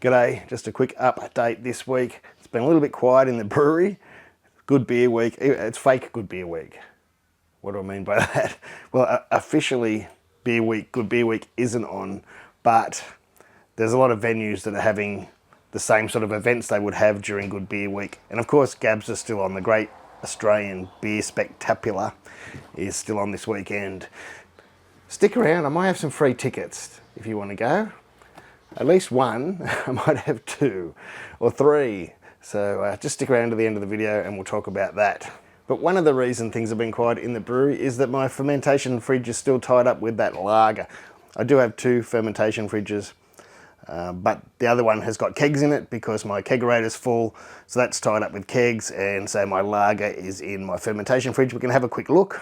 G'day, just a quick update this week. It's been a little bit quiet in the brewery. Good beer week. It's fake good beer week. What do I mean by that? Well, officially good beer week isn't on, but there's a lot of venues that are having the same sort of events they would have during good beer week. And of course, GABS is still on. The Great Australian Beer Spectacular is still on this weekend. Stick around, I might have some free tickets if you want to go. At least one, I might have 2 or 3. So just stick around to the end of the video and we'll talk about that. But one of the reasons things have been quiet in the brewery is that my fermentation fridge is still tied up with that lager. I do have 2 fermentation fridges, but the other one has got kegs in it because my kegerator's full, so that's tied up with kegs, and so my lager is in my fermentation fridge. We can have a quick look.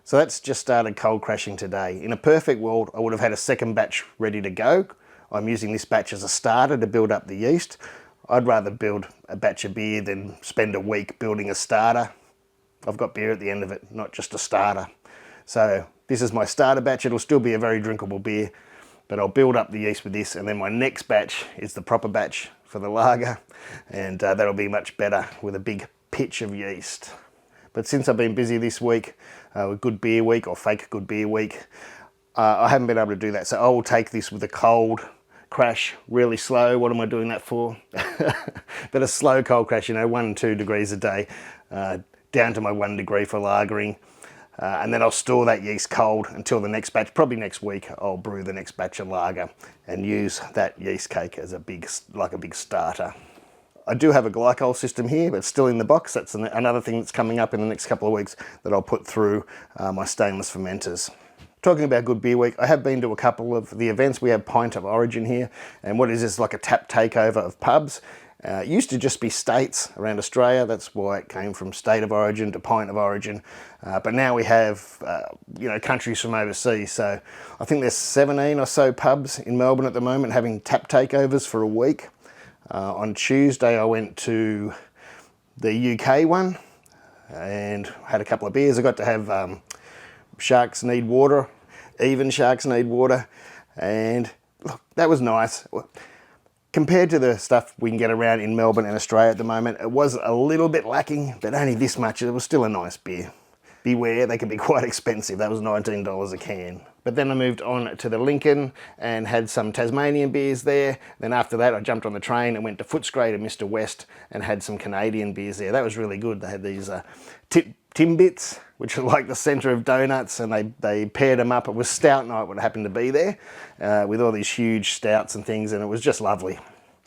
So that's just started cold crashing today. In a perfect world, I would have had a second batch ready to go. I'm using this batch as a starter to build up the yeast. I'd rather build a batch of beer than spend a week building a starter. I've got beer at the end of it, not just a starter. So this is my starter batch. It'll still be a very drinkable beer, but I'll build up the yeast with this, and then my next batch is the proper batch for the lager, and that'll be much better with a big pitch of yeast. But since I've been busy this week with good beer week or fake good beer week, I haven't been able to do that. So I will take this with a cold crash, really slow. What am I doing that for? But a slow cold crash, you know, 1 and 2 degrees a day, down to my 1 degree for lagering. And then I'll store that yeast cold until the next batch. Probably next week I'll brew the next batch of lager and use that yeast cake as a big starter. I do have a glycol system here, but it's still in the box. That's another thing that's coming up in the next couple of weeks that I'll put through my stainless fermenters. Talking about Good Beer Week, I have been to a couple of the events. We have Pint of Origin here, and what is this, like a tap takeover of pubs. It used to just be states around Australia. That's why it came from State of Origin to Pint of Origin. But now we have, countries from overseas. So I think there's 17 or so pubs in Melbourne at the moment having tap takeovers for a week. On Tuesday I went to the UK one and had a couple of beers. I got to have Sharks Need Water, Even Sharks Need Water, and look, that was nice. Compared to the stuff we can get around in Melbourne and Australia at the moment, it was a little bit lacking, but only this much. It was still a nice beer. Beware, they can be quite expensive. That was $19 a can. But then I moved on to the Lincoln and had some Tasmanian beers there. Then after that, I jumped on the train and went to Footscray to Mr. West and had some Canadian beers there. That was really good. They had these Timbits, which are like the centre of donuts, and they paired them up. It was stout night what happened to be there with all these huge stouts and things, and it was just lovely.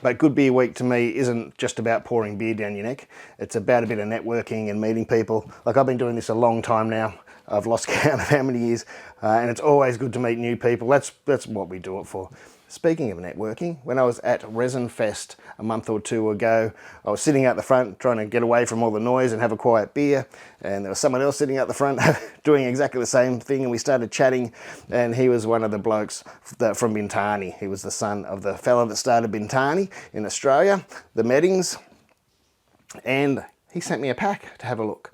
But Good Beer Week to me isn't just about pouring beer down your neck. It's about a bit of networking and meeting people. Like, I've been doing this a long time now. I've lost count of how many years, and it's always good to meet new people. That's what we do it for. Speaking of networking, when I was at Resin Fest a month or 2 ago, I was sitting out the front trying to get away from all the noise and have a quiet beer, and there was someone else sitting out the front doing exactly the same thing, and we started chatting, and he was one of the blokes from BINTANI. He was the son of the fella that started BINTANI in Australia, the Meddings, and he sent me a pack to have a look.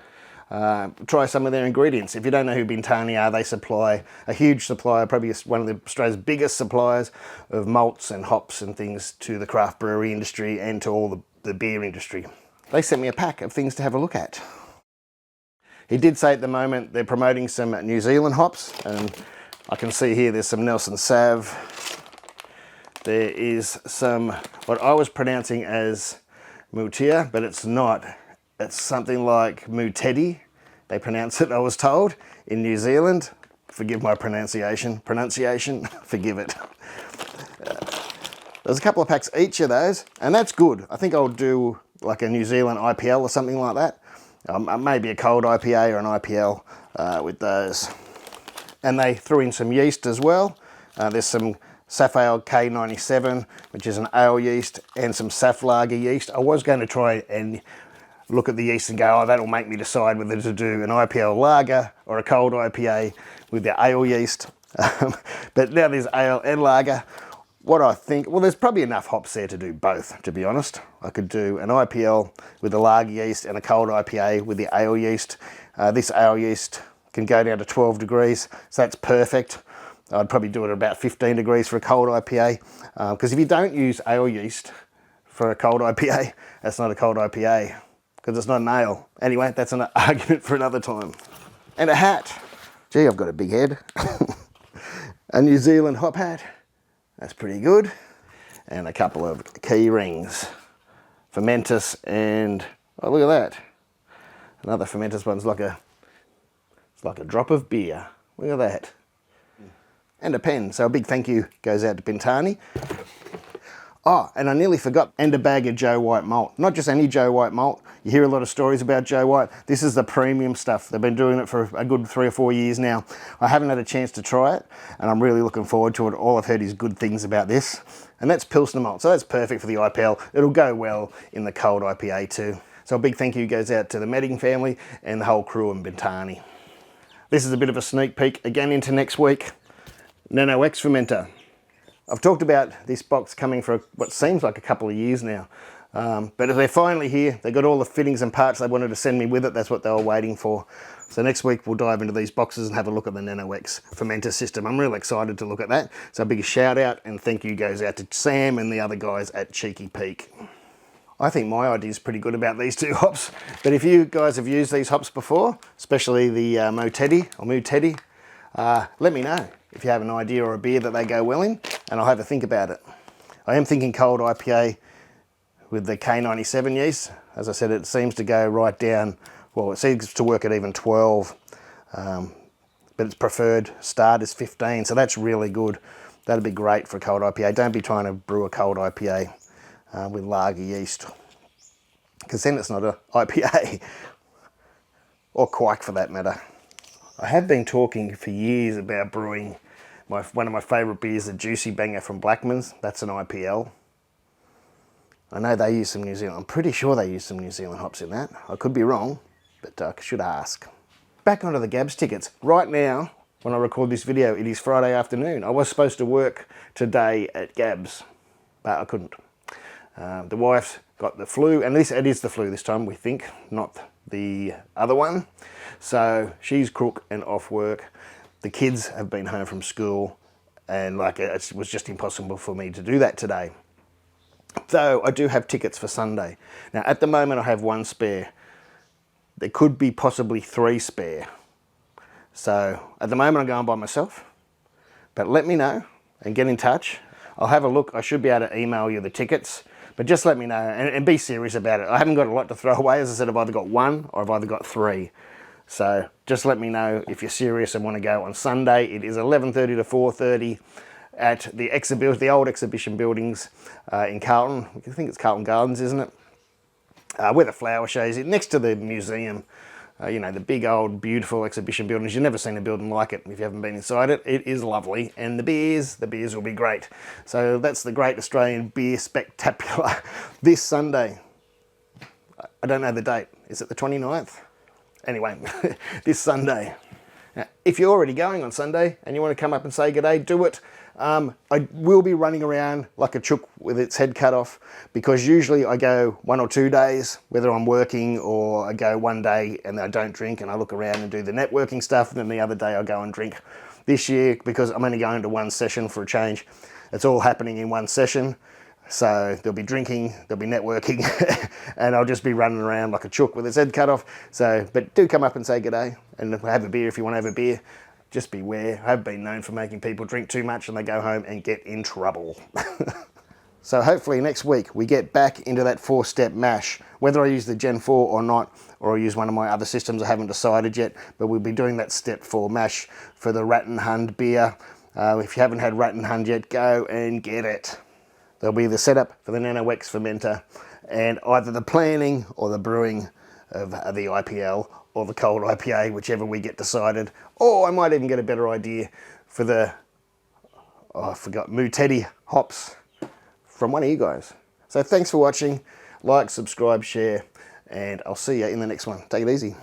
Try some of their ingredients. If you don't know who BINTANI are, they supply a huge supplier, probably one of Australia's biggest suppliers of malts and hops and things to the craft brewery industry and to all the beer industry. They sent me a pack of things to have a look at. He did say at the moment they're promoting some New Zealand hops, and I can see here there's some Nelson Sav. There is some, what I was pronouncing as Mutia, but it's not. It's something like Mutedi, they pronounce it, I was told, in New Zealand. Forgive my pronunciation, forgive it. There's a couple of packs each of those, and that's good. I think I'll do like a New Zealand IPL or something like that. Maybe a cold IPA or an IPL with those. And they threw in some yeast as well. There's some Safale K97, which is an ale yeast, and some Saf Lager yeast. I was going to try and look at the yeast and go, oh, that'll make me decide whether to do an IPL lager or a cold IPA with the ale yeast. But now there's ale and lager. what I think, well, there's probably enough hops there to do both, to be honest. I could do an IPL with a lager yeast and a cold IPA with the ale yeast. This ale yeast can go down to 12 degrees, so that's perfect. I'd probably do it at about 15 degrees for a cold IPA, because if you don't use ale yeast for a cold IPA, that's not a cold IPA, because it's not an ale. Anyway, that's an argument for another time. And a hat. Gee, I've got a big head. A New Zealand hop hat. That's pretty good. And a couple of key rings. Fermentus and, oh, look at that. Another Fermentus one's like it's like a drop of beer. Look at that. And a pen. So a big thank you goes out to BINTANI. Oh, and I nearly forgot, and a bag of Joe White malt. Not just any Joe White malt. You hear a lot of stories about Joe White. This is the premium stuff. They've been doing it for a good 3 or 4 years now. I haven't had a chance to try it, and I'm really looking forward to it. All I've heard is good things about this. And that's Pilsner malt, so that's perfect for the IPL. It'll go well in the cold IPA too. So a big thank you goes out to the Medding family and the whole crew in BINTANI. This is a bit of a sneak peek again into next week. Nano X Fermenter. I've talked about this box coming for what seems like a couple of years now. But they're finally here. They got all the fittings and parts they wanted to send me with it. That's what they were waiting for. So next week we'll dive into these boxes and have a look at the Nano X Fermenter system. I'm really excited to look at that. So a big shout out and thank you goes out to Sam and the other guys at Cheeky Peak. I think my idea is pretty good about these two hops. But if you guys have used these hops before, especially the Mutedi, let me know if you have an idea or a beer that they go well in, and I'll have a think about it. I am thinking cold IPA with the K97 yeast. As I said, it seems to go right down, well, it seems to work at even 12, but its preferred start is 15, so that's really good. That'd be great for a cold IPA. Don't be trying to brew a cold IPA with lager yeast, because then it's not an IPA, or quike for that matter. I have been talking for years about brewing one of my favourite beers, the Juicy Banger from Blackman's. That's an IPL. I know they use some New Zealand, I'm pretty sure they use some New Zealand hops in that. I could be wrong, but I should ask. Back onto the GABS tickets. Right now, when I record this video, it is Friday afternoon. I was supposed to work today at GABS, but I couldn't. The wife's got the flu, and it is the flu this time, we think, not the other one. So she's crook and off work. The kids have been home from school, and it was just impossible for me to do that today. Though I do have tickets for Sunday. Now at the moment I have 1 spare. There could be possibly 3 spare. So at the moment I'm going by myself, but let me know and get in touch. I'll have a look. I should be able to email you the tickets, but just let me know and be serious about it. I haven't got a lot to throw away. As I said, I've either got 1 or I've either got 3. So just let me know if you're serious and want to go on Sunday. It is 11:30 to 4:30 at the old exhibition buildings in Carlton. I think it's Carlton Gardens, isn't it? Where the flower show is, next to the museum. You know, the big old beautiful exhibition buildings. You've never seen a building like it if you haven't been inside it. It is lovely, and the beers will be great. So that's the Great Australian Beer Spectacular this Sunday. I don't know the date. Is it the 29th? Anyway, this Sunday. Now, if you're already going on Sunday and you want to come up and say g'day, do it. I will be running around like a chook with its head cut off, because usually I go 1 or 2 days, whether I'm working, or I go 1 day and I don't drink and I look around and do the networking stuff, and then the other day I go and drink. This year, because I'm only going to 1 session for a change, it's all happening in 1 session. So there'll be drinking, there'll be networking, and I'll just be running around like a chook with its head cut off. So, but do come up and say g'day and have a beer if you want to have a beer. Just beware. I've been known for making people drink too much and they go home and get in trouble. So hopefully next week we get back into that 4-step mash. Whether I use the Gen 4 or not, or I use one of my other systems, I haven't decided yet, but we'll be doing that step 4 mash for the Rattenhund beer. If you haven't had Rattenhund yet, go and get it. There'll be the setup for the Nano X Fermenter, and either the planning or the brewing of the IPL or the cold IPA, whichever we get decided. Or I might even get a better idea for the, I forgot, Mutedi hops from one of you guys. So thanks for watching. Like, subscribe, share, and I'll see you in the next one. Take it easy.